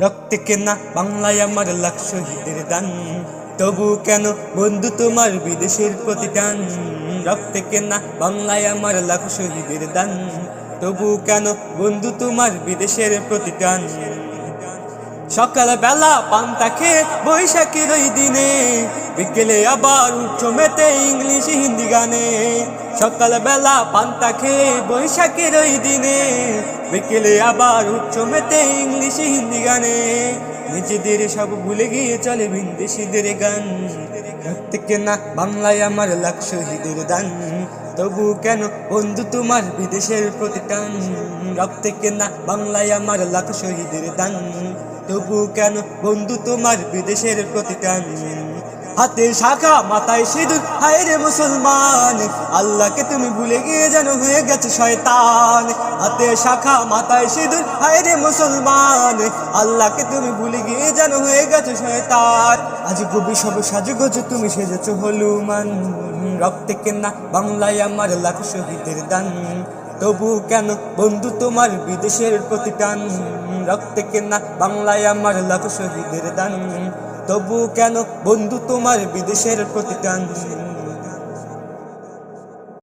রক্তে কেনা বাংলায় আমার লাখ শহীদের দান, তবু কেন বন্ধু তোমার বিদেশের প্রতিদান। রক্তে কেনা বাংলায় আমার লাখ শহীদের দান, তবু কেন বন্ধু তোমার বিদেশের প্রতিদান। সকাল বেলা পান্তা খেয়ে বৈশাখীর ওই দিনে, বিকেলে আবার উঠছো মেতে ইংলিশ হিন্দি গানে। সকাল বেলা পান্তা খেয়ে বৈশাখীর ওই দিনে, বিকেলে আবার উঠছো মেতে ইংলিশ হিন্দি গানে। নিজেদের সব ভুলে গিয়ে চলে বিদেশিদের গান। রক্তে কেনা বাংলায় আমার লাখ শহীদের দান, তবু কেন বন্ধু তোমার বিদেশের প্রতিদান। রক্তে কেনা বাংলায় আমার লাখ শহীদের দান, তবু কেন বন্ধু তোমার বিদেশের প্রতিদান। হাতে শাখা মাথায় সিঁদুর, হায় রে মুসলমান, আল্লাহকে তুমি ভুলে গিয়ে যেন হয়ে গেছে শয়তান। হাতে শাখা মাথায় সিঁদুর, হায় রে মুসলমান, আল্লাহকে তুমি ভুলে গিয়ে যেন হয়ে গেছে শয়তান। আজ কবি সব সাজগোজ তুমি সেজেছো হলুমান। রক্তে কেনা বাংলায় আমার লাখ শহীদের দান, তবু কেন বন্ধু তোমার বিদেশের প্রতিদান। রক্তে কেনা বাংলায় আমার লাখ শহীদের দান, তবু কেন বন্ধু তোমার বিদেশের প্রতিদান।